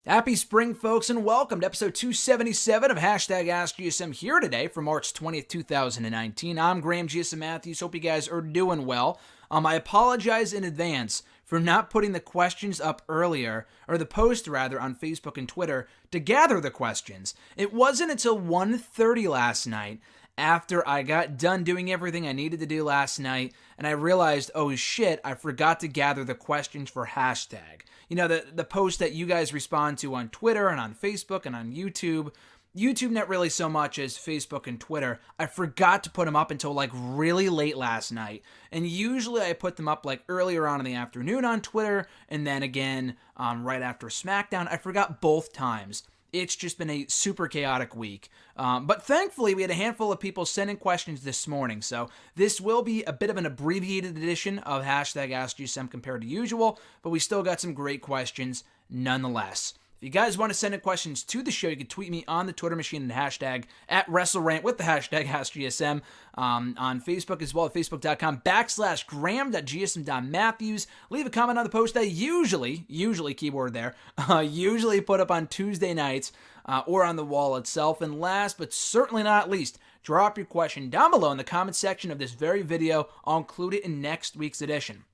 Happy spring, folks, and welcome to episode 277 of Hashtag Ask GSM here today for March 20th, 2019. I'm Graham GSM Matthews. Hope you guys are doing well. I apologize in advance for not putting the questions up earlier, or the post rather, on Facebook and Twitter to gather the questions. It wasn't until 1:30 last night, after I got done doing everything I needed to do last night, and I realized, oh shit, I forgot to gather the questions for hashtag. You know, the post that you guys respond to on Twitter and on Facebook and on YouTube. YouTube not really so much as Facebook and Twitter. I forgot to put them up until like really late last night. And usually I put them up like earlier on in the afternoon on Twitter and then again right after SmackDown. I forgot both times. It's just been a super chaotic week. But thankfully, we had a handful of people sending questions this morning. So this will be a bit of an abbreviated edition of Hashtag Ask GSM compared to usual, but we still got some great questions nonetheless. If you guys want to send in questions to the show, you can tweet me on the Twitter machine and hashtag at WrestleRant with the hashtag AskGSM. On Facebook as well at facebook.com/Graham.GSM.Matthews. Leave a comment on the post I usually keyword there, usually put up on Tuesday nights or on the wall itself. And last but certainly not least, drop your question down below in the comment section of this very video. I'll include it in next week's edition.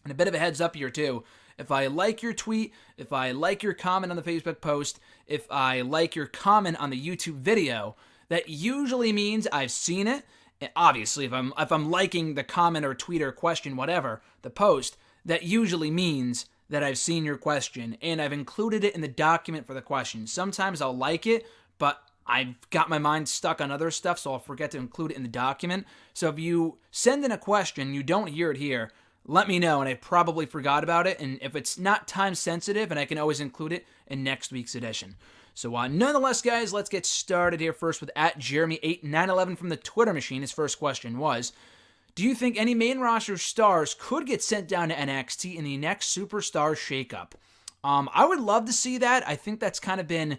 And a bit of a heads up here too. If I like your tweet, if I like your comment on the Facebook post, if I like your comment on the YouTube video, that usually means I've seen it. And obviously, if I'm liking the comment or tweet or question, whatever, the post, that usually means that I've seen your question and I've included it in the document for the question. Sometimes I'll like it, but I've got my mind stuck on other stuff, so I'll forget to include it in the document. So if you send in a question, you don't hear it here, let me know, and I probably forgot about it, and if it's not time sensitive, and I can always include it in next week's edition. So nonetheless, guys, let's get started here first with @Jeremy8911 from the Twitter machine. His first question was, do you think any main roster stars could get sent down to NXT in the next Superstar shakeup? I would love to see that. I think that's kind of been,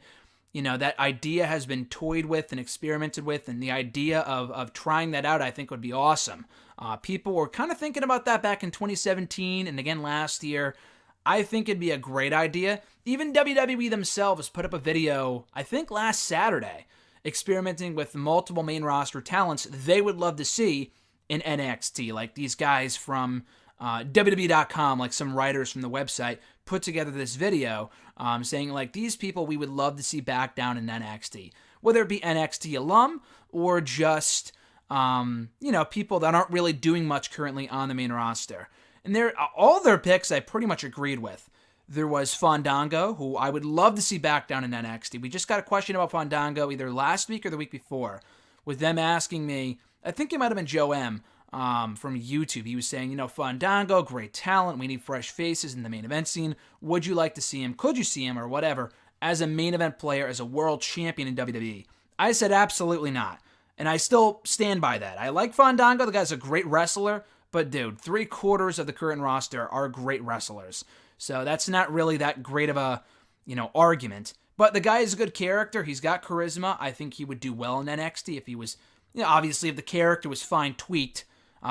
that idea has been toyed with and experimented with, and the idea of trying that out I think would be awesome. People were kind of thinking about that back in 2017 and again last year. I think it'd be a great idea. Even WWE themselves put up a video, I think last Saturday, experimenting with multiple main roster talents they would love to see in NXT. Like these guys from WWE.com, like some writers from the website, put together this video saying like these people we would love to see back down in NXT. Whether it be NXT alum or just people that aren't really doing much currently on the main roster. And all their picks I pretty much agreed with. There was Fandango, who I would love to see back down in NXT. We just got a question about Fandango either last week or the week before, with them asking me, I think it might have been Joe M. From YouTube. He was saying, Fandango, great talent. We need fresh faces in the main event scene. Would you like to see him? Could you see him? Or whatever, as a main event player, as a world champion in WWE? I said absolutely not. And I still stand by that. I like Fandango. The guy's a great wrestler. But dude, 3/4 of the current roster are great wrestlers. So that's not really that great of a, argument. But the guy is a good character. He's got charisma. I think he would do well in NXT if he was, obviously if the character was fine-tweaked,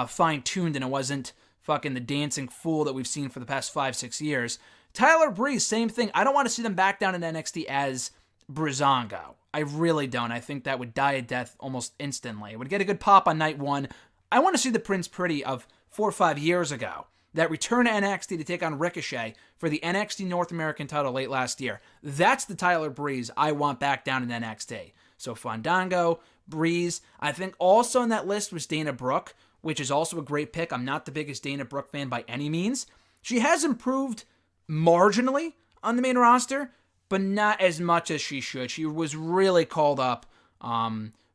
fine-tuned, and it wasn't fucking the dancing fool that we've seen for the past 5-6 years. Tyler Breeze, same thing. I don't want to see them back down in NXT as Breezango. I really don't. I think that would die a death almost instantly. It would get a good pop on night one. I want to see the Prince Pretty of 4 or 5 years ago that returned to NXT to take on Ricochet for the NXT North American title late last year. That's the Tyler Breeze I want back down in NXT. So Fandango, Breeze. I think also on that list was Dana Brooke, which is also a great pick. I'm not the biggest Dana Brooke fan by any means. She has improved marginally on the main roster, but not as much as she should. She was really called up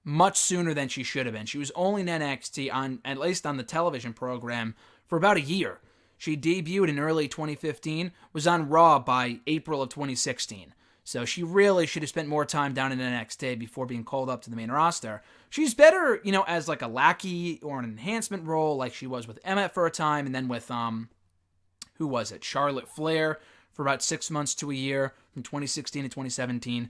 much sooner than she should have been. She was only in NXT, at least on the television program, for about a year. She debuted in early 2015, was on Raw by April of 2016. So she really should have spent more time down in NXT before being called up to the main roster. She's better, as like a lackey or an enhancement role, like she was with Emmett for a time, and then with, who was it? Charlotte Flair for about 6 months to a year, from 2016 to 2017.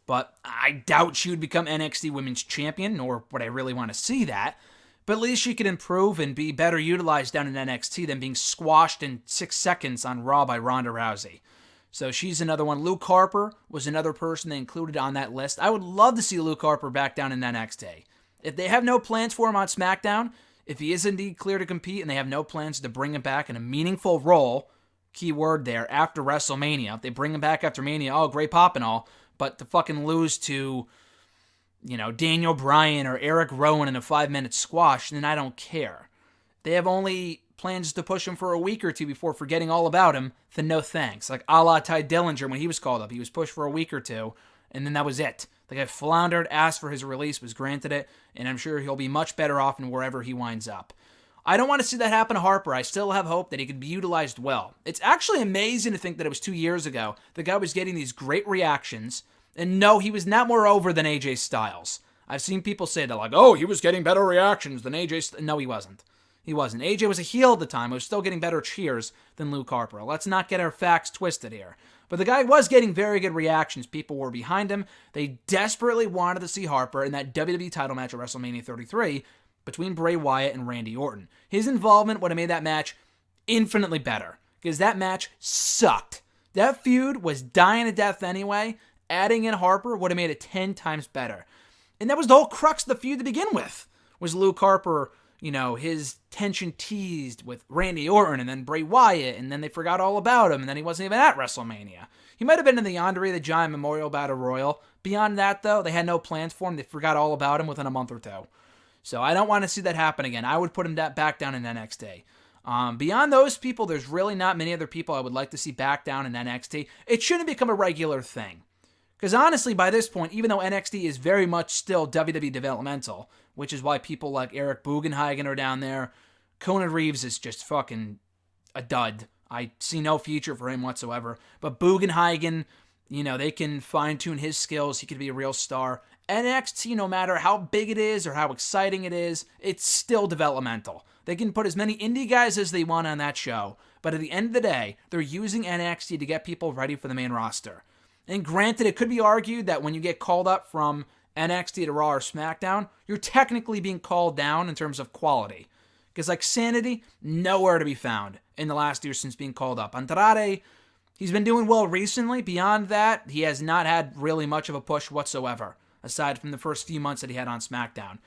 But I doubt she would become NXT Women's Champion, nor would I really want to see that. But at least she could improve and be better utilized down in NXT than being squashed in 6 seconds on Raw by Ronda Rousey. So she's another one. Luke Harper was another person they included on that list. I would love to see Luke Harper back down in NXT. If they have no plans for him on SmackDown, if he is indeed clear to compete and they have no plans to bring him back in a meaningful role, key word there, after WrestleMania, if they bring him back after Mania, oh, great pop and all, but to fucking lose to, Daniel Bryan or Eric Rowan in a 5-minute squash, then I don't care. They have only plans to push him for a week or two before forgetting all about him, then no thanks. Like a la Ty Dillinger when he was called up. He was pushed for a week or two, and then that was it. The guy floundered, asked for his release, was granted it, and I'm sure he'll be much better off in wherever he winds up. I don't want to see that happen to Harper. I still have hope that he could be utilized well. It's actually amazing to think that it was 2 years ago the guy was getting these great reactions, and no, he was not more over than AJ Styles. I've seen people say that, like, oh, he was getting better reactions than AJ. No, he wasn't. He wasn't. AJ was a heel at the time. He was still getting better cheers than Luke Harper. Let's not get our facts twisted here. But the guy was getting very good reactions. People were behind him. They desperately wanted to see Harper in that WWE title match at WrestleMania 33 between Bray Wyatt and Randy Orton. His involvement would have made that match infinitely better because that match sucked. That feud was dying to death anyway. Adding in Harper would have made it 10 times better. And that was the whole crux of the feud to begin with, was Luke Harper, his tension teased with Randy Orton and then Bray Wyatt, and then they forgot all about him, and then he wasn't even at WrestleMania. He might have been in the Andre the Giant Memorial Battle Royal. Beyond that, though, they had no plans for him. They forgot all about him within a month or two. So I don't want to see that happen again. I would put him back down in NXT. Beyond those people, there's really not many other people I would like to see back down in NXT. It shouldn't become a regular thing. Because honestly, by this point, even though NXT is very much still WWE developmental, which is why people like Eric Bugenhagen are down there, Conan Reeves is just fucking a dud. I see no future for him whatsoever. But Bugenhagen, they can fine-tune his skills. He could be a real star. NXT, no matter how big it is or how exciting it is, it's still developmental. They can put as many indie guys as they want on that show. But at the end of the day, they're using NXT to get people ready for the main roster. And granted, it could be argued that when you get called up from NXT to Raw or SmackDown, you're technically being called down in terms of quality. Because like Sanity, nowhere to be found in the last year since being called up. Andrade, he's been doing well recently. Beyond that, he has not had really much of a push whatsoever, aside from the first few months that he had on SmackDown.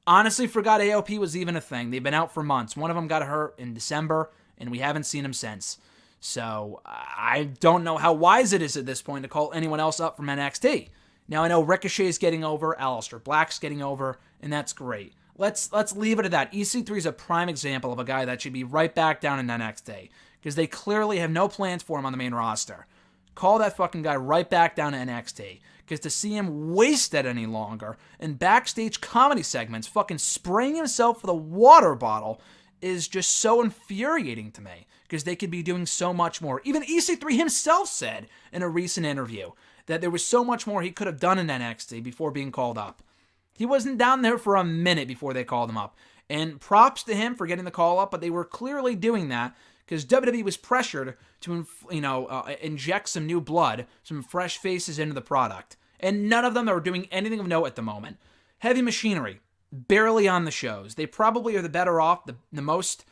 Honestly, forgot AOP was even a thing. They've been out for months. One of them got hurt in December, and we haven't seen him since. So I don't know how wise it is at this point to call anyone else up from NXT. Now I know Ricochet's getting over, Aleister Black's getting over, and that's great. Let's leave it at that. EC3 is a prime example of a guy that should be right back down in NXT because they clearly have no plans for him on the main roster. Call that fucking guy right back down to NXT because to see him wasted any longer in backstage comedy segments, fucking spraying himself with a water bottle is just so infuriating to me because they could be doing so much more. Even EC3 himself said in a recent interview that there was so much more he could have done in NXT before being called up. He wasn't down there for a minute before they called him up. And props to him for getting the call up, but they were clearly doing that because WWE was pressured to inject some new blood, some fresh faces into the product. And none of them are doing anything of note at the moment. Heavy Machinery, barely on the shows. They probably are the better off, the most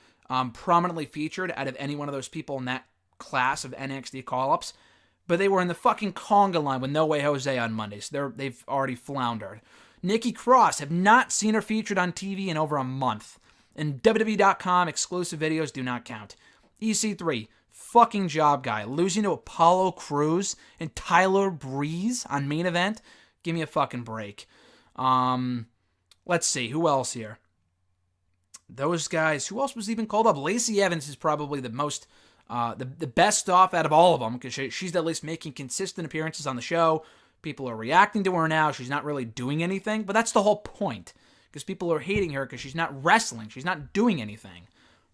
prominently featured out of any one of those people in that class of NXT call-ups. But they were in the fucking conga line with No Way Jose on Monday, so they've already floundered. Nikki Cross, have not seen her featured on TV in over a month. And WWE.com exclusive videos do not count. EC3, fucking job guy. Losing to Apollo Crews and Tyler Breeze on main event? Give me a fucking break. Let's see, who else here? Those guys, who else was even called up? Lacey Evans is probably the most, the best off out of all of them, because she's at least making consistent appearances on the show. People are reacting to her now. She's not really doing anything, but that's the whole point, because people are hating her because she's not wrestling. She's not doing anything.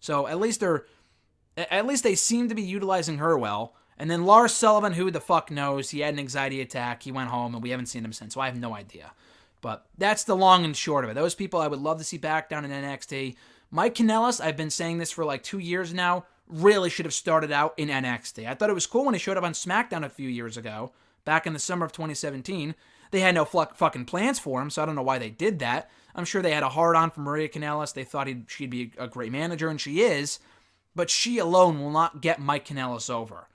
So at least they seem to be utilizing her well. And then Lars Sullivan, who the fuck knows? He had an anxiety attack. He went home, and we haven't seen him since, so I have no idea. But that's the long and short of it. Those people I would love to see back down in NXT. Mike Kanellis, I've been saying this for like 2 years now, really should have started out in NXT. I thought it was cool when he showed up on SmackDown a few years ago, back in the summer of 2017. They had no fucking plans for him, so I don't know why they did that. I'm sure they had a hard-on for Maria Kanellis. They thought she'd be a great manager, and she is. But she alone will not get Mike Kanellis over.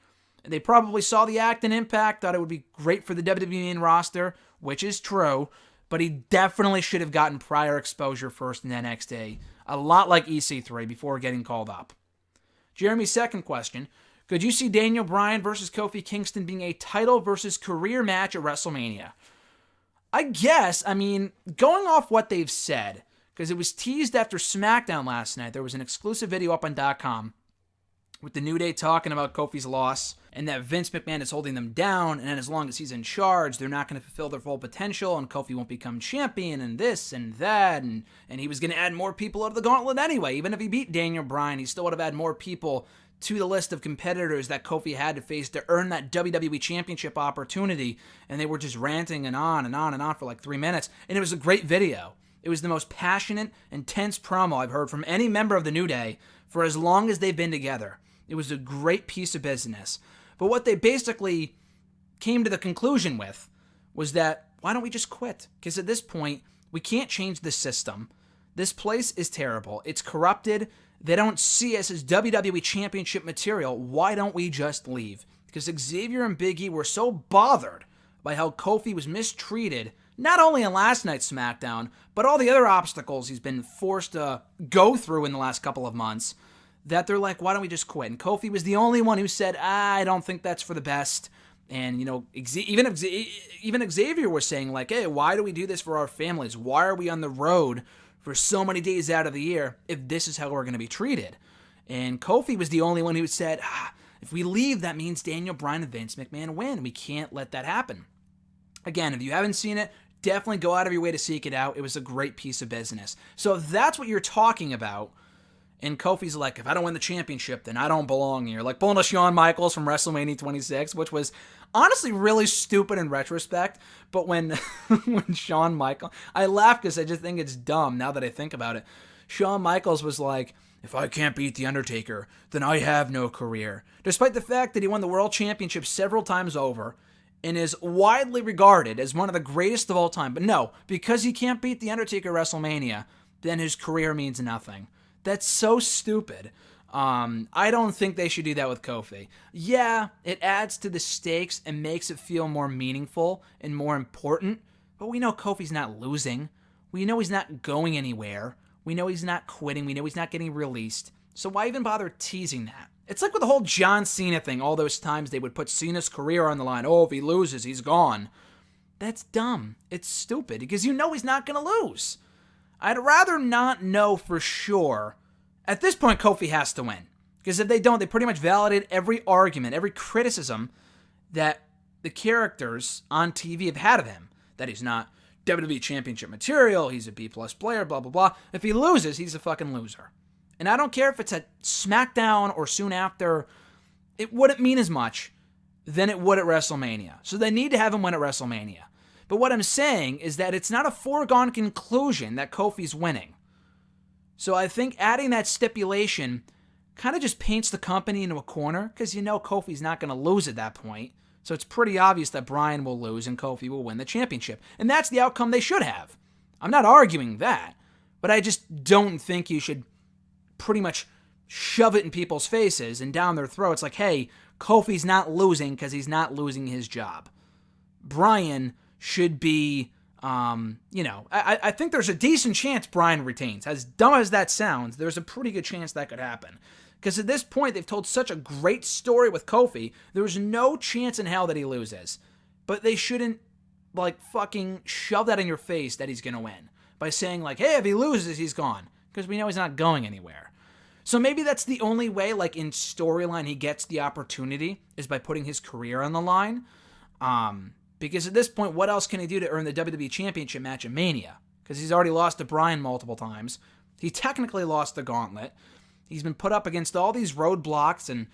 They probably saw the act and impact, thought it would be great for the WWE main roster, which is true, but he definitely should have gotten prior exposure first in NXT, a lot like EC3 before getting called up. Jeremy's second question, could you see Daniel Bryan versus Kofi Kingston being a title versus career match at WrestleMania? I guess, going off what they've said, because it was teased after SmackDown last night, there was an exclusive video up on .com with the New Day talking about Kofi's loss and that Vince McMahon is holding them down, and as long as he's in charge, they're not going to fulfill their full potential, and Kofi won't become champion, and this and that, and he was going to add more people out of the gauntlet anyway. Even if he beat Daniel Bryan, he still would have had more people to the list of competitors that Kofi had to face to earn that WWE Championship opportunity, and they were just ranting and on and on and on for like 3 minutes, and it was a great video. It was the most passionate, intense promo I've heard from any member of the New Day for as long as they've been together. It was a great piece of business. But what they basically came to the conclusion with was that, why don't we just quit? Because at this point, we can't change the system. This place is terrible. It's corrupted. They don't see us as WWE Championship material. Why don't we just leave? Because Xavier and Big E were so bothered by how Kofi was mistreated, not only in last night's SmackDown, but all the other obstacles he's been forced to go through in the last couple of months, that they're like, why don't we just quit? And Kofi was the only one who said, I don't think that's for the best. And, even Xavier was saying, like, hey, why do we do this for our families? Why are we on the road for so many days out of the year if this is how we're going to be treated? And Kofi was the only one who said, if we leave, that means Daniel Bryan and Vince McMahon win. We can't let that happen. Again, if you haven't seen it, definitely go out of your way to seek it out. It was a great piece of business. So if that's what you're talking about, and Kofi's like, if I don't win the championship, then I don't belong here. Like pulling a Shawn Michaels from WrestleMania 26, which was honestly really stupid in retrospect. But when Shawn Michaels, I laugh because I just think it's dumb now that I think about it. Shawn Michaels was like, if I can't beat The Undertaker, then I have no career. Despite the fact that he won the World Championship several times over and is widely regarded as one of the greatest of all time. But no, because he can't beat The Undertaker at WrestleMania, then his career means nothing. That's so stupid. I don't think they should do that with Kofi. Yeah, it adds to the stakes and makes it feel more meaningful and more important, but we know Kofi's not losing. We know he's not going anywhere. We know he's not quitting. We know he's not getting released. So why even bother teasing that? It's like with the whole John Cena thing, all those times they would put Cena's career on the line. Oh, if he loses, he's gone. That's dumb. It's stupid because you know he's not going to lose. I'd rather not know for sure. At this point, Kofi has to win. Because if they don't, they pretty much validate every argument, every criticism that the characters on TV have had of him. That he's not WWE Championship material, he's a B-plus player, blah, blah, blah. If he loses, he's a fucking loser. And I don't care if it's at SmackDown or soon after, it wouldn't mean as much than it would at WrestleMania. So they need to have him win at WrestleMania. But what I'm saying is that it's not a foregone conclusion that Kofi's winning. So I think adding that stipulation kind of just paints the company into a corner because you know Kofi's not going to lose at that point. So it's pretty obvious that Bryan will lose and Kofi will win the championship. And that's the outcome they should have. I'm not arguing that, but I just don't think you should pretty much shove it in people's faces and down their throats like, hey, Kofi's not losing because he's not losing his job. Bryan should be, I think there's a decent chance Bryan retains. As dumb as that sounds, there's a pretty good chance that could happen. Because at this point, they've told such a great story with Kofi, there's no chance in hell that he loses. But they shouldn't, fucking shove that in your face that he's going to win. By saying, hey, if he loses, he's gone. Because we know he's not going anywhere. So maybe that's the only way, in storyline, he gets the opportunity, is by putting his career on the line. Because at this point, what else can he do to earn the WWE Championship match at Mania? Because he's already lost to Bryan multiple times. He technically lost the gauntlet. He's been put up against all these roadblocks, and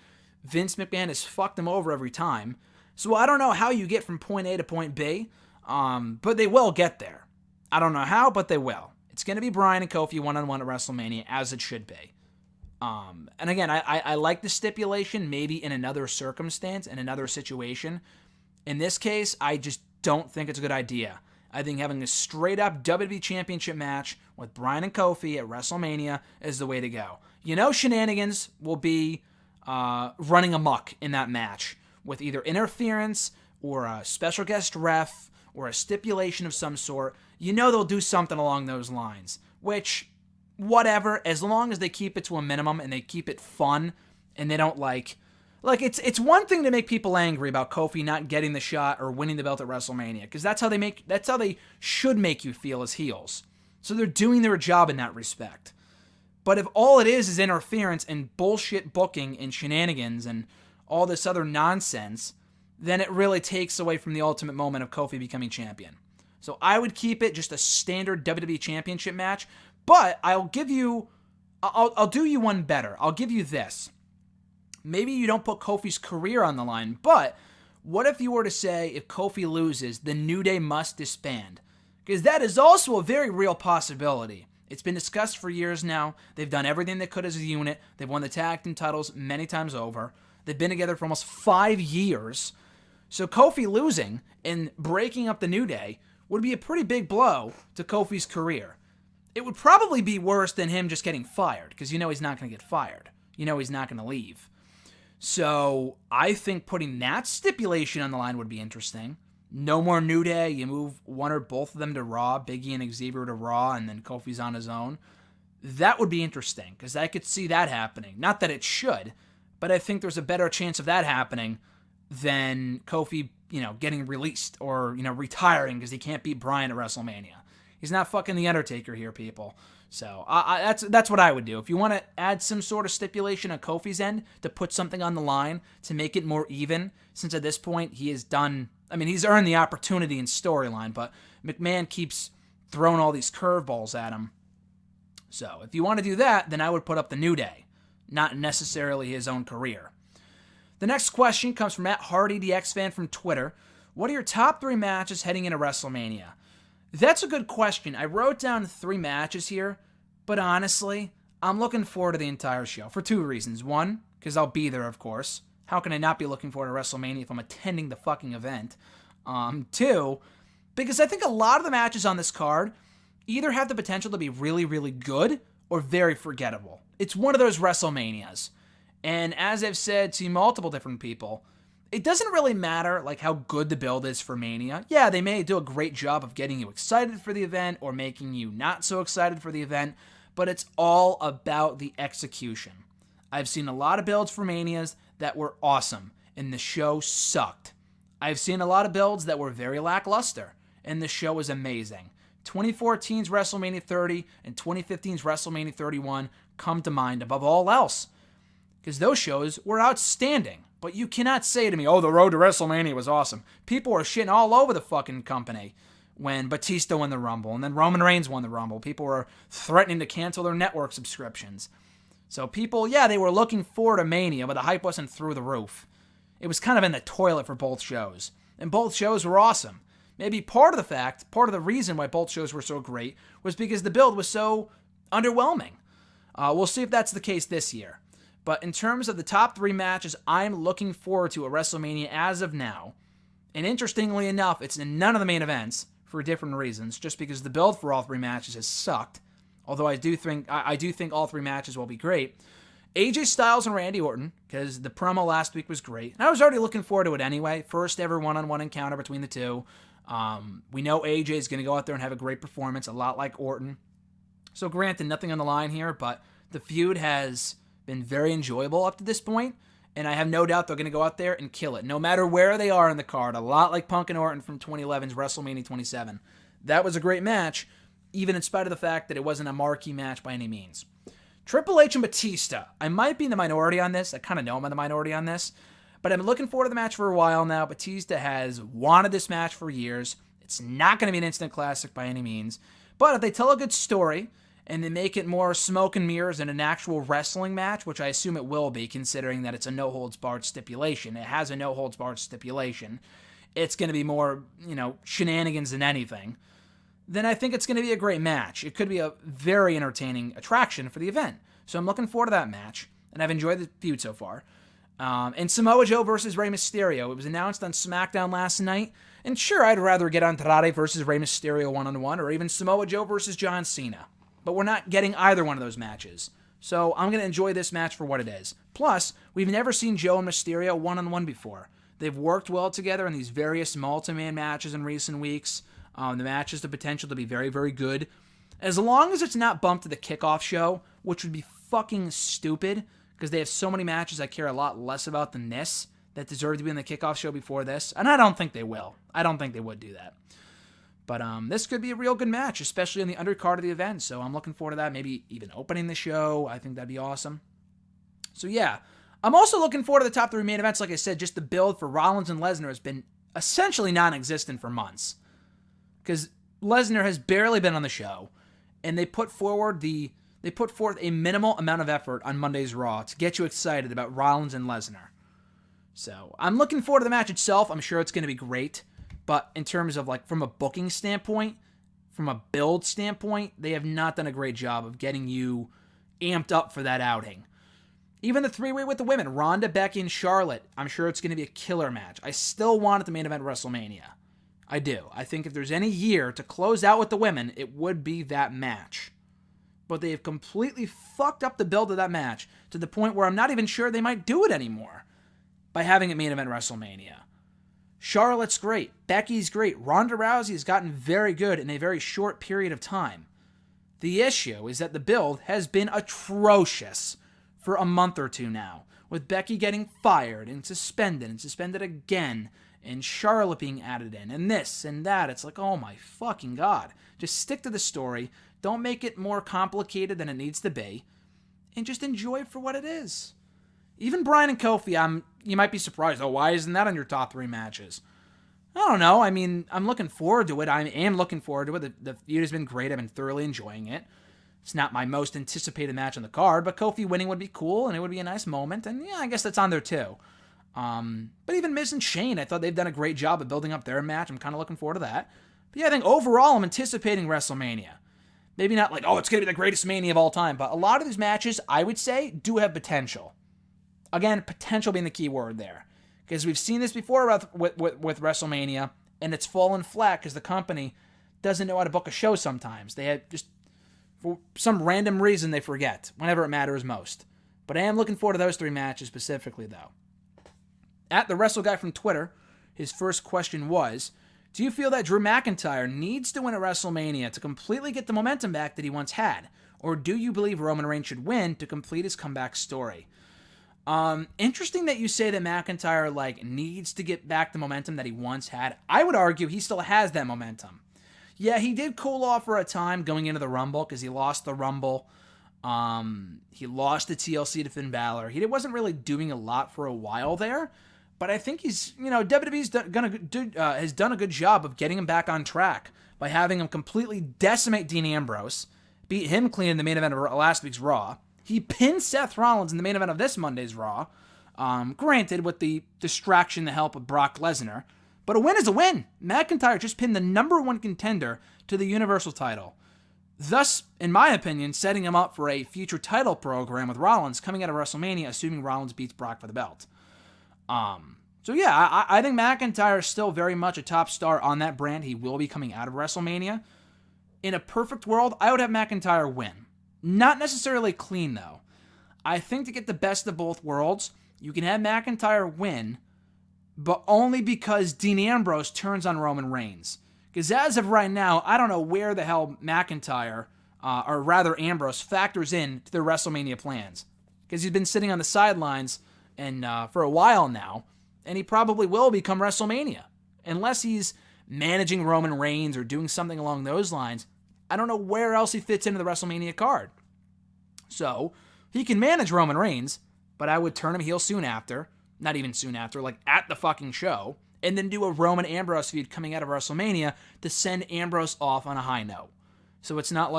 Vince McMahon has fucked him over every time. So I don't know how you get from point A to point B, but they will get there. I don't know how, but they will. It's going to be Bryan and Kofi one-on-one at WrestleMania, as it should be. And again, I like the stipulation, maybe in another circumstance, in another situation. In this case, I just don't think it's a good idea. I think having a straight-up WWE Championship match with Bryan and Kofi at WrestleMania is the way to go. You know shenanigans will be running amok in that match with either interference or a special guest ref or a stipulation of some sort, you know they'll do something along those lines. Which, whatever, as long as they keep it to a minimum and they keep it fun and they don't like it's one thing to make people angry about Kofi not getting the shot or winning the belt at WrestleMania, because that's how they should make you feel as heels. So they're doing their job in that respect. But if all it is interference and bullshit booking and shenanigans and all this other nonsense, then it really takes away from the ultimate moment of Kofi becoming champion. So I would keep it just a standard WWE Championship match, but I'll do you one better. I'll give you this. Maybe you don't put Kofi's career on the line, but what if you were to say if Kofi loses, the New Day must disband? Because that is also a very real possibility. It's been discussed for years now. They've done everything they could as a unit. They've won the tag team titles many times over. They've been together for almost 5 years. So Kofi losing and breaking up the New Day would be a pretty big blow to Kofi's career. It would probably be worse than him just getting fired, because you know he's not going to get fired. You know he's not going to leave. So I think putting that stipulation on the line would be interesting. No more New Day. You move one or both of them to Raw, Big E and Xavier to Raw, and then Kofi's on his own. That would be interesting, because I could see that happening. Not that it should, but I think there's a better chance of that happening than Kofi, getting released or, retiring because he can't beat Bryan at WrestleMania. He's not fucking The Undertaker here, people. So that's what I would do. If you want to add some sort of stipulation on Kofi's end to put something on the line to make it more even, since at this point he's earned the opportunity in storyline, but McMahon keeps throwing all these curveballs at him. So if you want to do that, then I would put up the New Day, not necessarily his own career. The next question comes from Matt Hardy, the X-Fan from Twitter. What are your top 3 matches heading into WrestleMania? That's a good question. I wrote down 3 matches here, but honestly, I'm looking forward to the entire show for 2 reasons. 1, because I'll be there, of course. How can I not be looking forward to WrestleMania if I'm attending the fucking event? 2, because I think a lot of the matches on this card either have the potential to be really, really good or very forgettable. It's one of those WrestleManias. And as I've said to multiple different people, it doesn't really matter how good the build is for Mania. Yeah, they may do a great job of getting you excited for the event or making you not so excited for the event, but it's all about the execution. I've seen a lot of builds for Manias that were awesome, and the show sucked. I've seen a lot of builds that were very lackluster, and the show was amazing. 2014's WrestleMania 30 and 2015's WrestleMania 31 come to mind above all else, because those shows were outstanding. But you cannot say to me, the road to WrestleMania was awesome. People were shitting all over the fucking company when Batista won the Rumble, and then Roman Reigns won the Rumble. People were threatening to cancel their network subscriptions. So people, they were looking forward to Mania, but the hype wasn't through the roof. It was kind of in the toilet for both shows. And both shows were awesome. Maybe part of the reason why both shows were so great was because the build was so underwhelming. We'll see if that's the case this year. But in terms of the top 3 matches I'm looking forward to at WrestleMania as of now, and interestingly enough, it's in none of the main events for different reasons, just because the build for all 3 matches has sucked. Although I do think all 3 matches will be great. AJ Styles and Randy Orton, because the promo last week was great. And I was already looking forward to it anyway. First ever one-on-one encounter between the two. We know AJ is going to go out there and have a great performance, a lot like Orton. So granted, nothing on the line here, but the feud has been very enjoyable up to this point, and I have no doubt they're going to go out there and kill it, no matter where they are in the card, a lot like Punk and Orton from 2011's WrestleMania 27. That was a great match, even in spite of the fact that it wasn't a marquee match by any means. Triple H and Batista. I might be in the minority on this. I kind of know I'm in the minority on this, but I've been looking forward to the match for a while now. Batista has wanted this match for years. It's not going to be an instant classic by any means, but if they tell a good story, and they make it more smoke and mirrors in an actual wrestling match, which I assume it will be, considering that it's a no-holds-barred stipulation. It has a no-holds-barred stipulation. It's going to be more, shenanigans than anything. Then I think it's going to be a great match. It could be a very entertaining attraction for the event. So I'm looking forward to that match, and I've enjoyed the feud so far. And Samoa Joe versus Rey Mysterio. It was announced on SmackDown last night, and sure, I'd rather get Andrade versus Rey Mysterio one-on-one, or even Samoa Joe versus John Cena. But we're not getting either one of those matches. So I'm going to enjoy this match for what it is. Plus, we've never seen Joe and Mysterio one-on-one before. They've worked well together in these various multi-man matches in recent weeks. The match has the potential to be very, very good. As long as it's not bumped to the kickoff show, which would be fucking stupid, because they have so many matches I care a lot less about than this that deserve to be in the kickoff show before this. And I don't think they will. I don't think they would do that. But this could be a real good match, especially in the undercard of the event. So I'm looking forward to that. Maybe even opening the show. I think that'd be awesome. So yeah. I'm also looking forward to the top 3 main events. Like I said, just the build for Rollins and Lesnar has been essentially non-existent for months. Because Lesnar has barely been on the show. And they put forth a minimal amount of effort on Monday's Raw to get you excited about Rollins and Lesnar. So I'm looking forward to the match itself. I'm sure it's going to be great. But in terms of from a booking standpoint, from a build standpoint, they have not done a great job of getting you amped up for that outing. Even the 3-way with the women, Ronda, Becky, and Charlotte, I'm sure it's going to be a killer match. I still want it to main event WrestleMania. I do. I think if there's any year to close out with the women, it would be that match. But they have completely fucked up the build of that match to the point where I'm not even sure they might do it anymore by having it main event WrestleMania. Charlotte's great. Becky's great. Ronda Rousey has gotten very good in a very short period of time. The issue is that the build has been atrocious for a month or two now, with Becky getting fired and suspended again, and Charlotte being added in, and this and that. It's like, oh my fucking God. Just stick to the story. Don't make it more complicated than it needs to be, and just enjoy it for what it is. Even Bryan and Kofi, you might be surprised, oh, why isn't that on your top 3 matches? I don't know. I mean, I'm looking forward to it. I am looking forward to it. The feud has been great. I've been thoroughly enjoying it. It's not my most anticipated match on the card, but Kofi winning would be cool, and it would be a nice moment, and yeah, I guess that's on there too. But even Miz and Shane, I thought they've done a great job of building up their match. I'm kind of looking forward to that. But yeah, I think overall I'm anticipating WrestleMania. Maybe not it's going to be the greatest Mania of all time, but a lot of these matches, I would say, do have potential. Again, potential being the key word there. Because we've seen this before with WrestleMania, and it's fallen flat because the company doesn't know how to book a show sometimes. They have just, for some random reason, they forget whenever it matters most. But I am looking forward to those 3 matches specifically, though. At the WrestleGuy from Twitter, his first question was, do you feel that Drew McIntyre needs to win at WrestleMania to completely get the momentum back that he once had? Or do you believe Roman Reigns should win to complete his comeback story? Interesting that you say that McIntyre, needs to get back the momentum that he once had. I would argue he still has that momentum. Yeah, he did cool off for a time going into the Rumble because he lost the Rumble. He lost the TLC to Finn Balor. He wasn't really doing a lot for a while there, but I think he's, WWE's has done a good job of getting him back on track by having him completely decimate Dean Ambrose, beat him clean in the main event of last week's Raw. He pinned Seth Rollins in the main event of this Monday's Raw, granted with the distraction, the help of Brock Lesnar, but a win is a win. McIntyre just pinned the number 1 contender to the Universal title, thus, in my opinion, setting him up for a future title program with Rollins coming out of WrestleMania, assuming Rollins beats Brock for the belt. So yeah, I think McIntyre is still very much a top star on that brand. He will be coming out of WrestleMania. In a perfect world, I would have McIntyre win. Not necessarily clean, though. I think to get the best of both worlds, you can have McIntyre win, but only because Dean Ambrose turns on Roman Reigns. Because as of right now, I don't know where the hell McIntyre, or rather Ambrose, factors in to their WrestleMania plans. Because he's been sitting on the sidelines and for a while now, and he probably will become WrestleMania. Unless he's managing Roman Reigns or doing something along those lines, I don't know where else he fits into the WrestleMania card. So, he can manage Roman Reigns, but I would turn him heel soon after, not even soon after, at the fucking show, and then do a Roman Ambrose feud coming out of WrestleMania to send Ambrose off on a high note. So it's not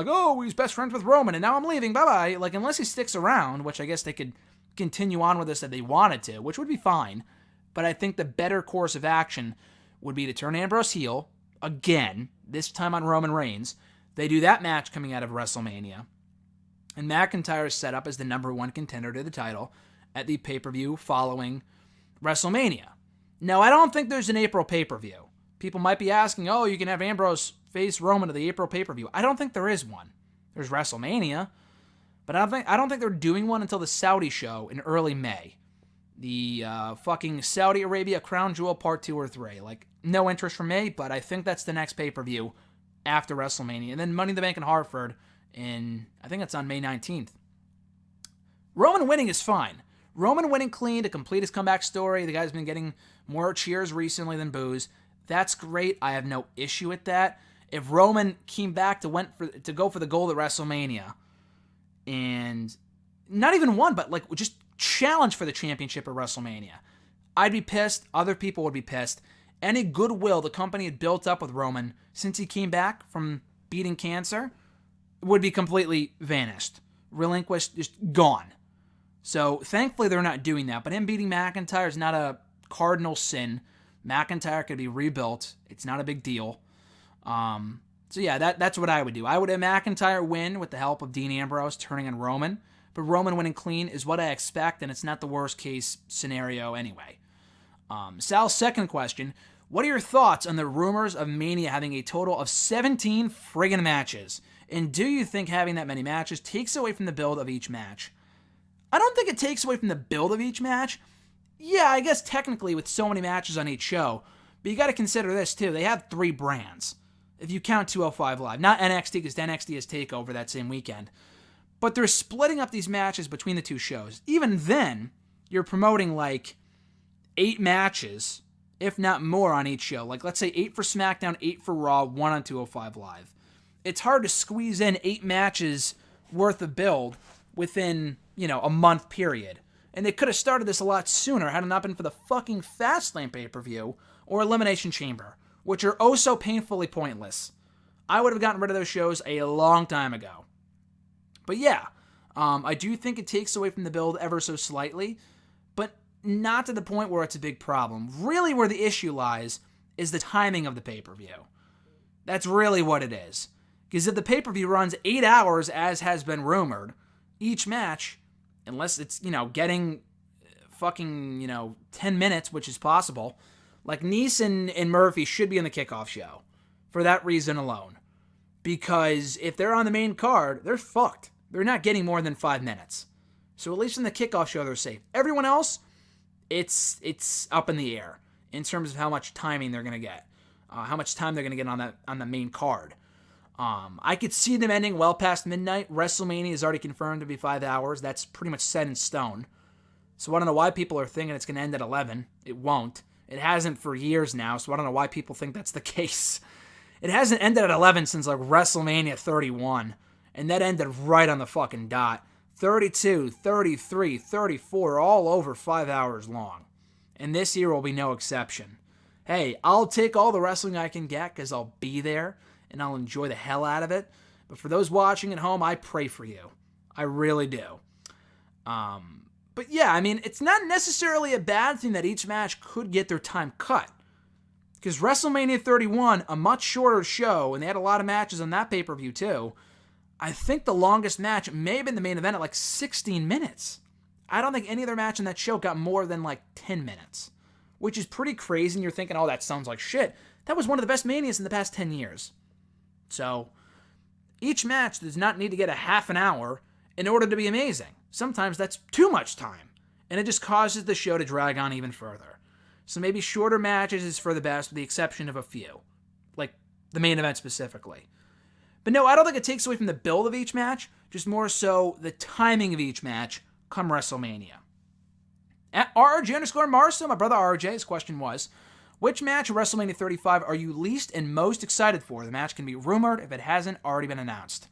he's best friends with Roman, and now I'm leaving, bye-bye. Unless he sticks around, which I guess they could continue on with this if they wanted to, which would be fine, but I think the better course of action would be to turn Ambrose heel, again, this time on Roman Reigns. They do that match coming out of WrestleMania, and McIntyre is set up as the number 1 contender to the title at the pay-per-view following WrestleMania. Now, I don't think there's an April pay-per-view. People might be asking, you can have Ambrose face Roman at the April pay-per-view. I don't think there is one. There's WrestleMania, but I don't think they're doing one until the Saudi show in early May. the fucking Saudi Arabia Crown Jewel Part 2 or 3. Like, no interest from me, but I think that's the next pay-per-view after WrestleMania. And then Money in the Bank in Hartford I think it's on May 19th. Roman winning is fine. Roman winning clean to complete his comeback story. The guy's been getting more cheers recently than boos. That's great. I have no issue with that. If Roman came back to go for the gold at WrestleMania and not even won, but like just challenge for the championship at WrestleMania, I'd be pissed. Other people would be pissed. Any goodwill the company had built up with Roman since he came back from beating cancer would be completely vanished. Relinquished, just gone. So thankfully they're not doing that. But him beating McIntyre is not a cardinal sin. McIntyre could be rebuilt. It's not a big deal. So yeah, that's what I would do. I would have McIntyre win with the help of Dean Ambrose turning on Roman. But Roman winning clean is what I expect, and it's not the worst case scenario anyway. Sal's second question, what are your thoughts on the rumors of Mania having a total of 17 friggin' matches? And do you think having that many matches takes away from the build of each match? I don't think it takes away from the build of each match. Yeah, I guess technically with so many matches on each show, but you got to consider this too. They have 3 brands, if you count 205 Live. Not NXT, because NXT has TakeOver that same weekend. But they're splitting up these matches between the 2 shows. Even then, you're promoting like 8 matches, if not more, on each show. Like, let's say 8 for SmackDown, 8 for Raw, 1 on 205 Live. It's hard to squeeze in 8 matches worth of build within, a month period. And they could have started this a lot sooner had it not been for the fucking Fastlane pay-per-view or Elimination Chamber, which are oh so painfully pointless. I would have gotten rid of those shows a long time ago. But yeah, I do think it takes away from the build ever so slightly, but not to the point where it's a big problem. Really where the issue lies is the timing of the pay-per-view. That's really what it is. Because if the pay-per-view runs 8 hours, as has been rumored, each match, unless it's, getting fucking, 10 minutes, which is possible, like Neeson and Murphy should be in the kickoff show for that reason alone. Because if they're on the main card, they're fucked. They're not getting more than 5 minutes. So at least in the kickoff show, they're safe. Everyone else, it's up in the air in terms of how much timing they're going to get, how much time they're going to get on the main card. I could see them ending well past midnight. WrestleMania is already confirmed to be 5 hours. That's pretty much set in stone. So I don't know why people are thinking it's going to end at 11. It won't. It hasn't for years now, so I don't know why people think that's the case. It hasn't ended at 11 since like WrestleMania 31, and that ended right on the fucking dot. 32, 33, 34, all over 5 hours long. And this year will be no exception. Hey, I'll take all the wrestling I can get because I'll be there, and I'll enjoy the hell out of it. But for those watching at home, I pray for you. I really do. But yeah, I mean, it's not necessarily a bad thing that each match could get their time cut. Because WrestleMania 31, a much shorter show, and they had a lot of matches on that pay-per-view too, I think the longest match may have been the main event at like 16 minutes. I don't think any other match in that show got more than like 10 minutes. Which is pretty crazy, and you're thinking, oh, that sounds like shit. That was one of the best Manias in the past 10 years. So, each match does not need to get a half an hour in order to be amazing. Sometimes that's too much time, and it just causes the show to drag on even further. So maybe shorter matches is for the best, with the exception of a few. Like the main event specifically. But no, I don't think it takes away from the build of each match, just more so the timing of each match come WrestleMania. At RJ_Marso, my brother RJ's question was, which match at WrestleMania 35 are you least and most excited for? The match can be rumored if it hasn't already been announced.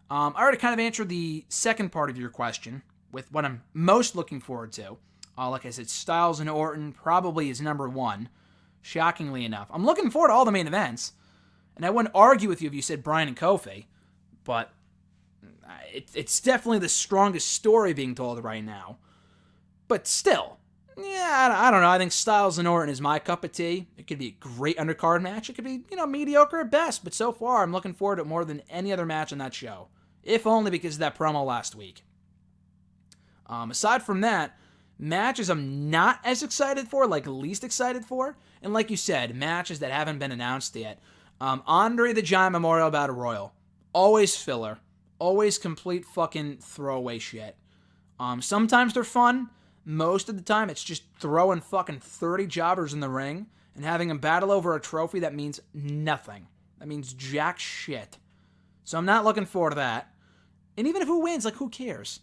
I already kind of answered the second part of your question with what I'm most looking forward to. Like I said, Styles and Orton probably is number 1, shockingly enough. I'm looking forward to all the main events, and I wouldn't argue with you if you said Bryan and Kofi, but it's definitely the strongest story being told right now. But still, yeah, I don't know. I think Styles and Orton is my cup of tea. It could be a great undercard match. It could be, mediocre at best. But so far, I'm looking forward to it more than any other match on that show. If only because of that promo last week. Aside from that, matches I'm not as excited for, like least excited for. And like you said, matches that haven't been announced yet. Andre the Giant Memorial Battle Royal. Always filler. Always complete fucking throwaway shit. Sometimes they're fun. Most of the time, it's just throwing fucking 30 jobbers in the ring and having them battle over a trophy that means nothing. That means jack shit. So I'm not looking forward to that. And even if who wins, like, who cares?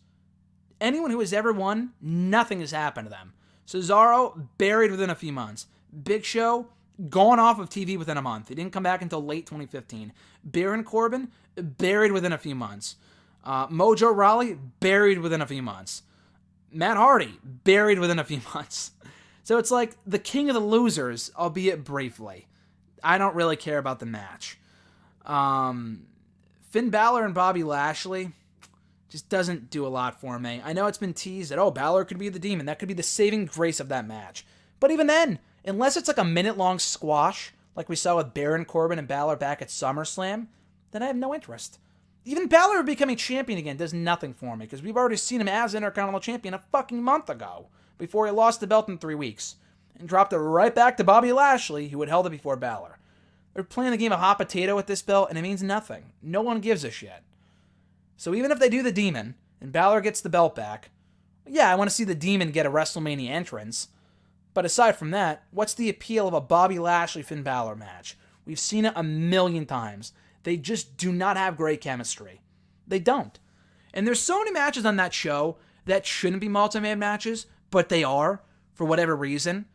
Anyone who has ever won, nothing has happened to them. Cesaro, buried within a few months. Big Show, gone off of TV within a month. He didn't come back until late 2015. Baron Corbin, buried within a few months. Mojo Rawley, buried within a few months. Matt Hardy, buried within a few months. So it's like the king of the losers, albeit briefly. I don't really care about the match. Finn Balor and Bobby Lashley just doesn't do a lot for me. I know it's been teased that, Balor could be the demon. That could be the saving grace of that match. But even then, unless it's like a minute-long squash, like we saw with Baron Corbin and Balor back at SummerSlam, then I have no interest. Even Balor becoming champion again does nothing for me, because we've already seen him as Intercontinental Champion a fucking month ago, before he lost the belt in 3 weeks, and dropped it right back to Bobby Lashley, who had held it before Balor. They're playing the game of hot potato with this belt, and it means nothing. No one gives a shit. So even if they do the Demon, and Balor gets the belt back, yeah, I want to see the Demon get a WrestleMania entrance. But aside from that, what's the appeal of a Bobby Lashley-Finn Balor match? We've seen it a million times. They just do not have great chemistry. They don't. And there's so many matches on that show that shouldn't be multi-man matches, but they are, for whatever reason.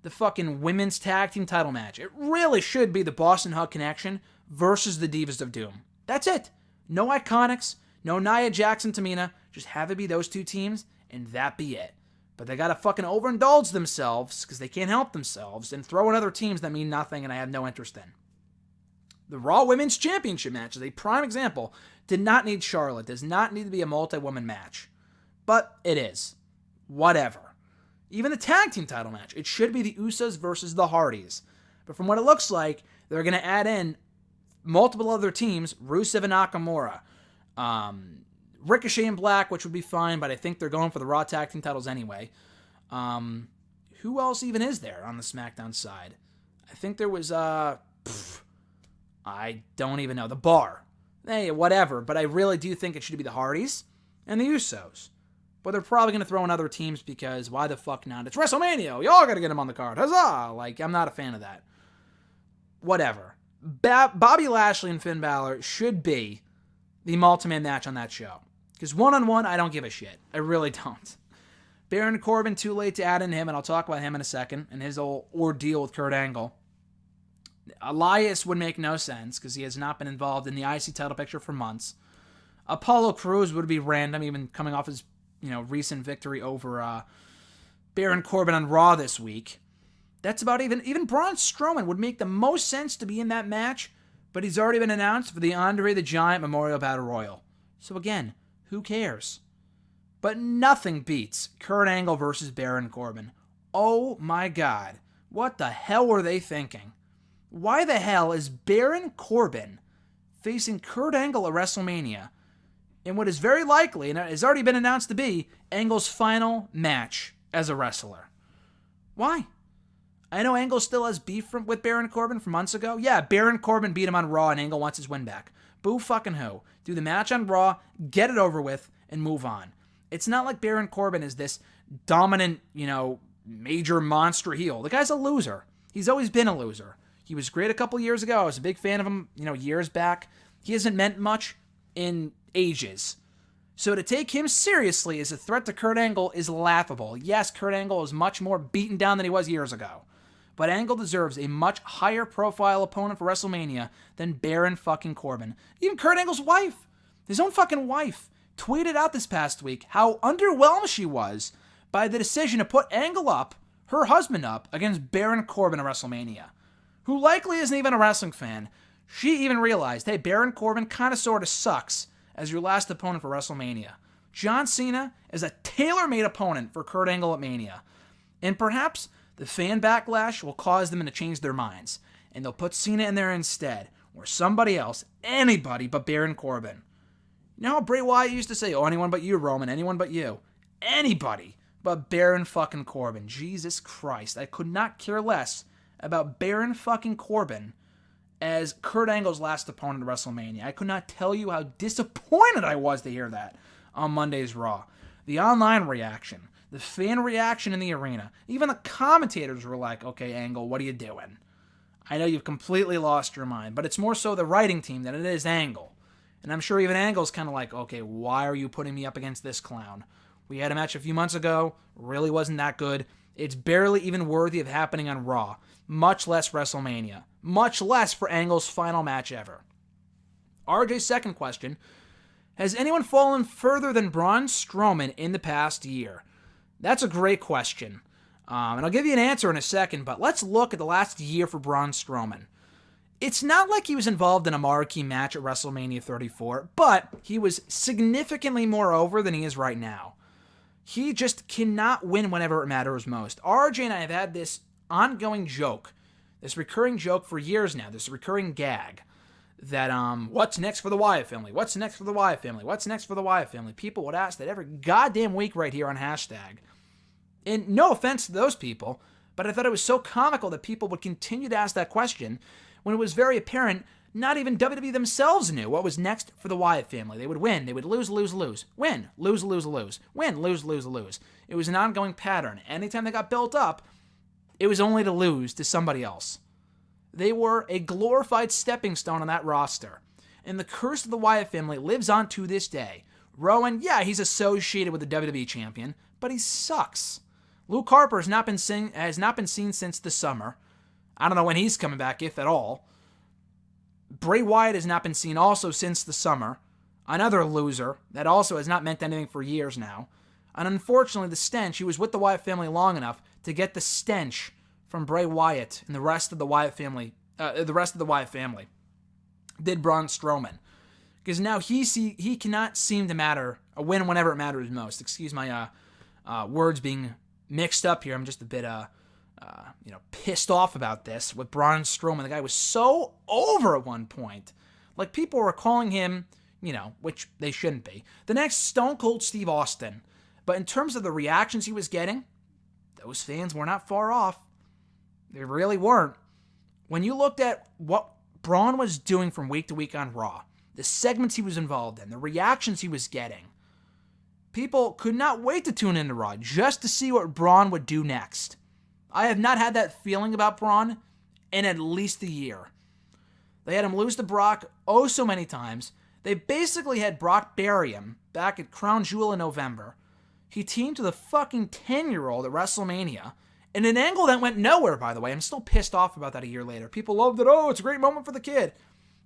The fucking women's tag team title match. It really should be the Boston Hug Connection versus the Divas of Doom. That's it. No Iconics, no Nia Jax and Tamina. Just have it be those two teams, and that be it. But they gotta fucking overindulge themselves, because they can't help themselves, and throw in other teams that mean nothing and I have no interest in. The Raw Women's Championship match is a prime example. Did not need Charlotte. Does not need to be a multi-woman match. But it is. Whatever. Even the tag team title match. It should be the Usos versus the Hardys. But from what it looks like, they're going to add in multiple other teams. Rusev and Nakamura. Ricochet and Black, which would be fine, but I think they're going for the Raw tag team titles anyway. Who else even is there on the SmackDown side? I think there was... I don't even know. The Bar. Hey, whatever. But I really do think it should be the Hardys and the Usos. But they're probably going to throw in other teams because why the fuck not? It's WrestleMania. Y'all got to get them on the card. Huzzah! Like, I'm not a fan of that. Whatever. Bobby Lashley and Finn Balor should be the multi-man match on that show. Because one-on-one, I don't give a shit. I really don't. Baron Corbin, too late to add in him, and I'll talk about him in a second, and his whole ordeal with Kurt Angle. Elias would make no sense because he has not been involved in the IC title picture for months. Apollo Crews would be random, even coming off his recent victory over Baron Corbin on Raw this week. That's about even Braun Strowman would make the most sense to be in that match, but he's already been announced for the Andre the Giant Memorial Battle Royal. So again, who cares? But nothing beats Kurt Angle versus Baron Corbin. Oh my God. What the hell were they thinking? Why the hell is Baron Corbin facing Kurt Angle at WrestleMania in what is very likely, and has already been announced to be, Angle's final match as a wrestler? Why? I know Angle still has beef with Baron Corbin from months ago. Yeah, Baron Corbin beat him on Raw and Angle wants his win back. Boo fucking who. Do the match on Raw, get it over with, and move on. It's not like Baron Corbin is this dominant, major monster heel. The guy's a loser. He's always been a loser. He was great a couple years ago. I was a big fan of him, years back. He hasn't meant much in ages. So to take him seriously as a threat to Kurt Angle is laughable. Yes, Kurt Angle is much more beaten down than he was years ago. But Angle deserves a much higher profile opponent for WrestleMania than Baron fucking Corbin. Even Kurt Angle's wife, his own fucking wife, tweeted out this past week how underwhelmed she was by the decision to put Angle up, her husband up, against Baron Corbin at WrestleMania. Who likely isn't even a wrestling fan. She even realized, hey, Baron Corbin kind of sort of sucks as your last opponent for WrestleMania. John Cena is a tailor-made opponent for Kurt Angle at Mania. And perhaps the fan backlash will cause them to change their minds, and they'll put Cena in there instead, or somebody else, anybody but Baron Corbin. You know how Bray Wyatt used to say, anyone but you, Roman, anyone but you. Anybody but Baron fucking Corbin. Jesus Christ, I could not care less about Baron fucking Corbin as Kurt Angle's last opponent at WrestleMania. I could not tell you how disappointed I was to hear that on Monday's Raw. The online reaction, the fan reaction in the arena, even the commentators were like, okay, Angle, what are you doing? I know you've completely lost your mind, but it's more so the writing team than it is Angle. And I'm sure even Angle's kind of like, okay, why are you putting me up against this clown? We had a match a few months ago, really wasn't that good. It's barely even worthy of happening on Raw, much less WrestleMania, much less for Angle's final match ever. RJ's second question, has anyone fallen further than Braun Strowman in the past year? That's a great question. And I'll give you an answer in a second, but let's look at the last year for Braun Strowman. It's not like he was involved in a marquee match at WrestleMania 34, but he was significantly more over than he is right now. He just cannot win whenever it matters most. RJ and I have had this ongoing joke, this recurring joke for years now, this recurring gag, that what's next for the Wyatt family? What's next for the Wyatt family? What's next for the Wyatt family? People would ask that every goddamn week right here on hashtag. And no offense to those people, but I thought it was so comical that people would continue to ask that question when it was very apparent not even WWE themselves knew what was next for the Wyatt family. They would win, they would lose, lose, lose, win, lose, lose, lose, win, lose, lose, lose. It was an ongoing pattern. Anytime they got built up, it was only to lose to somebody else. They were a glorified stepping stone on that roster. And the curse of the Wyatt family lives on to this day. Rowan, yeah, he's associated with the WWE champion, but he sucks. Luke Harper has not been seen since the summer. I don't know when he's coming back, if at all. Bray Wyatt has not been seen also since the summer. Another loser that also has not meant anything for years now. And unfortunately, the stench, he was with the Wyatt family long enough to get the stench from Bray Wyatt and the rest of the Wyatt family. Did Braun Strowman. Because now he cannot seem to win whenever it matters most. Excuse my words being mixed up here. I'm just a bit pissed off about this with Braun Strowman. The guy was so over at one point. Like, people were calling him, which they shouldn't be, the next Stone Cold Steve Austin. But in terms of the reactions he was getting, those fans were not far off. They really weren't. When you looked at what Braun was doing from week to week on Raw, the segments he was involved in, the reactions he was getting, people could not wait to tune into Raw just to see what Braun would do next. I have not had that feeling about Braun in at least a year. They had him lose to Brock oh so many times. They basically had Brock bury him back at Crown Jewel in November. He teamed with a fucking 10-year-old at WrestleMania. In an angle that went nowhere, by the way. I'm still pissed off about that a year later. People loved it. Oh, it's a great moment for the kid.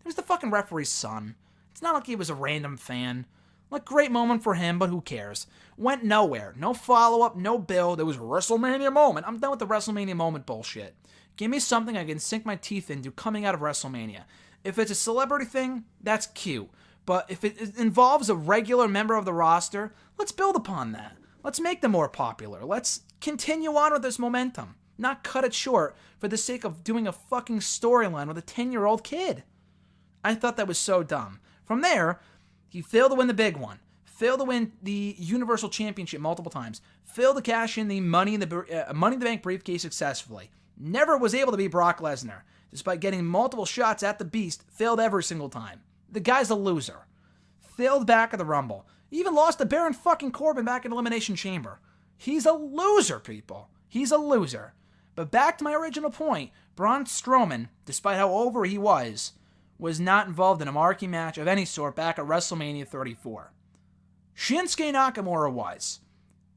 It was the fucking referee's son. It's not like he was a random fan. Like, great moment for him, but who cares? Went nowhere. No follow-up, no build. It was a WrestleMania moment. I'm done with the WrestleMania moment bullshit. Give me something I can sink my teeth into coming out of WrestleMania. If it's a celebrity thing, that's cute. But if it involves a regular member of the roster, let's build upon that. Let's make them more popular. Let's continue on with this momentum. Not cut it short for the sake of doing a fucking storyline with a 10-year-old kid. I thought that was so dumb. From there, he failed to win the big one. Failed to win the Universal Championship multiple times. Failed to cash in the Money in the Bank briefcase successfully. Never was able to beat Brock Lesnar. Despite getting multiple shots at the Beast, failed every single time. The guy's a loser. Failed back at the Rumble. Even lost to Baron fucking Corbin back in Elimination Chamber. He's a loser, people. He's a loser. But back to my original point, Braun Strowman, despite how over he was not involved in a marquee match of any sort back at WrestleMania 34. Shinsuke Nakamura was.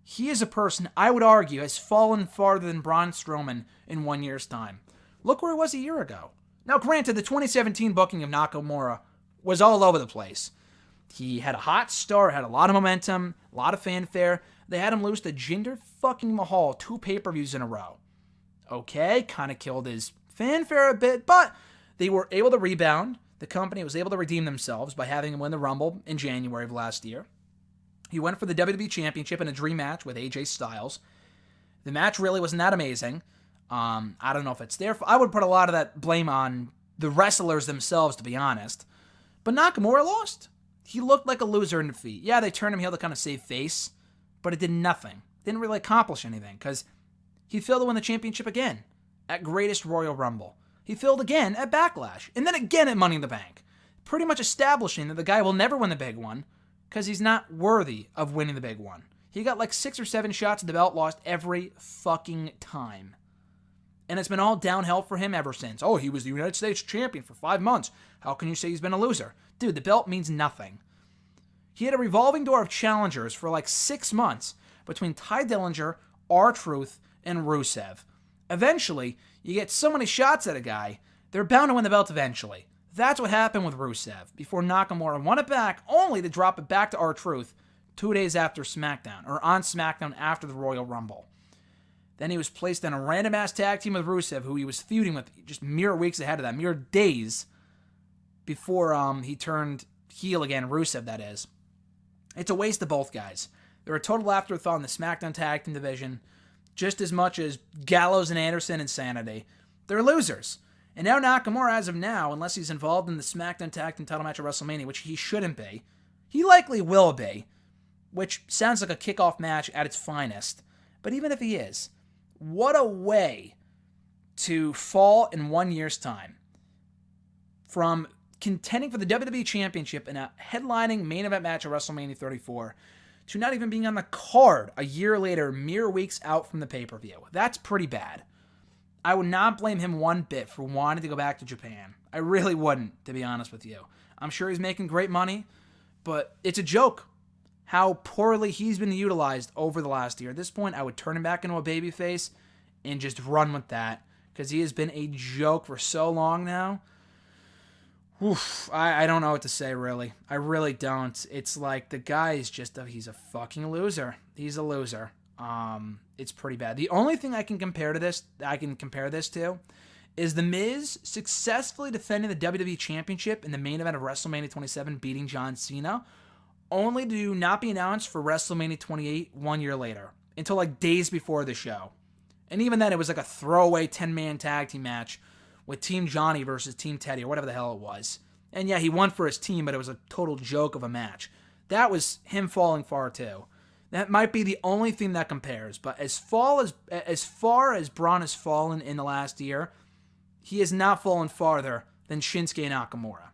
He is a person, I would argue, has fallen farther than Braun Strowman in 1 year's time. Look where he was a year ago. Now, granted, the 2017 booking of Nakamura was all over the place. He had a hot start, had a lot of momentum, a lot of fanfare. They had him lose to Jinder fucking Mahal 2 pay-per-views in a row. Okay, kind of killed his fanfare a bit, but they were able to rebound. The company was able to redeem themselves by having him win the Rumble in January of last year. He went for the WWE Championship in a dream match with AJ Styles. The match really wasn't that amazing. I don't know if it's there. I would put a lot of that blame on the wrestlers themselves, to be honest. But Nakamura lost. He looked like a loser in defeat. Yeah, they turned him heel to kind of save face, but it did nothing. Didn't really accomplish anything, because he failed to win the championship again at Greatest Royal Rumble. He failed again at Backlash, and then again at Money in the Bank. Pretty much establishing that the guy will never win the big one, because he's not worthy of winning the big one. He got like 6 or 7 shots at the belt, lost every fucking time. And it's been all downhill for him ever since. Oh, he was the United States champion for 5 months. How can you say he's been a loser? Dude, the belt means nothing. He had a revolving door of challengers for like 6 months between Ty Dillinger, R-Truth, and Rusev. Eventually, you get so many shots at a guy, they're bound to win the belt eventually. That's what happened with Rusev, before Nakamura won it back, only to drop it back to R-Truth 2 days after SmackDown, or on SmackDown after the Royal Rumble. Then he was placed in a random-ass tag team with Rusev, who he was feuding with just mere weeks ahead of that, mere days before he turned heel again, Rusev, that is. It's a waste of both guys. They're a total afterthought in the SmackDown tag team division, just as much as Gallows and Anderson and Sanity. They're losers. And now Nakamura, as of now, unless he's involved in the SmackDown tag team title match at WrestleMania, which he shouldn't be, he likely will be, which sounds like a kickoff match at its finest. But even if he is, what a way to fall in 1 year's time. From contending for the WWE Championship in a headlining main event match at WrestleMania 34 to not even being on the card a year later, mere weeks out from the pay-per-view. That's pretty bad. I would not blame him one bit for wanting to go back to Japan. I really wouldn't, to be honest with you. I'm sure he's making great money, but it's a joke how poorly he's been utilized over the last year. At this point, I would turn him back into a babyface and just run with that, because he has been a joke for so long now. Oof, I don't know what to say, really. I really don't. It's like the guy is just he's a fucking loser. He's a loser. It's pretty bad. The only thing I can compare this to is The Miz successfully defending the WWE Championship in the main event of WrestleMania 27, beating John Cena, only to not be announced for WrestleMania 28 1 year later, until like days before the show. And even then, it was like a throwaway 10-man tag team match with Team Johnny versus Team Teddy, or whatever the hell it was. And yeah, he won for his team, but it was a total joke of a match. That was him falling far too. That might be the only thing that compares. But as far as Braun has fallen in the last year, he has not fallen farther than Shinsuke Nakamura.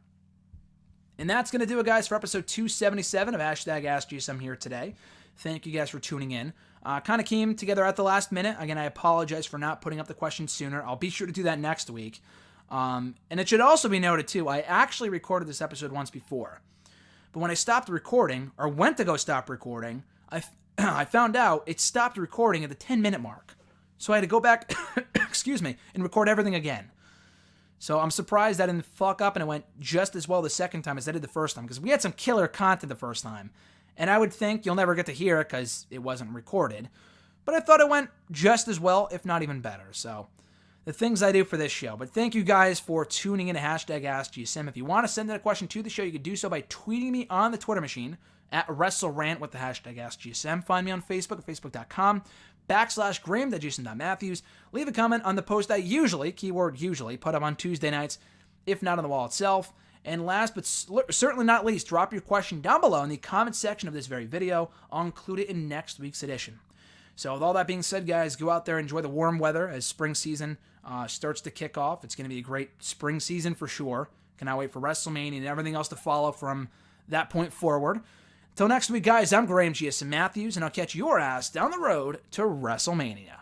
And that's going to do it, guys, for episode 277 of #AskGSM here today. Thank you guys for tuning in. Kind of came together at the last minute. Again, I apologize for not putting up the questions sooner. I'll be sure to do that next week. And it should also be noted, too, I actually recorded this episode once before. But when I stopped recording, or went to go stop recording, I found out it stopped recording at the 10-minute mark. So I had to go back, and record everything again. So I'm surprised I didn't fuck up and it went just as well the second time as I did the first time, because we had some killer content the first time. And I would think you'll never get to hear it because it wasn't recorded. But I thought it went just as well, if not even better. So the things I do for this show. But thank you guys for tuning in to #AskGSM. If you want to send in a question to the show, you can do so by tweeting me on the Twitter machine at WrestleRant with the #AskGSM. Find me on Facebook at facebook.com/Graham.Jason.Matthews. Leave a comment on the post I usually, keyword usually, put up on Tuesday nights, if not on the wall itself. And last but certainly not least, drop your question down below in the comment section of this very video. I'll include it in next week's edition. So with all that being said, guys, go out there, enjoy the warm weather as spring season starts to kick off. It's going to be a great spring season for sure. Cannot wait for WrestleMania and everything else to follow from that point forward. Until next week, guys, I'm Graham GSM Matthews, and I'll catch your ass down the road to WrestleMania.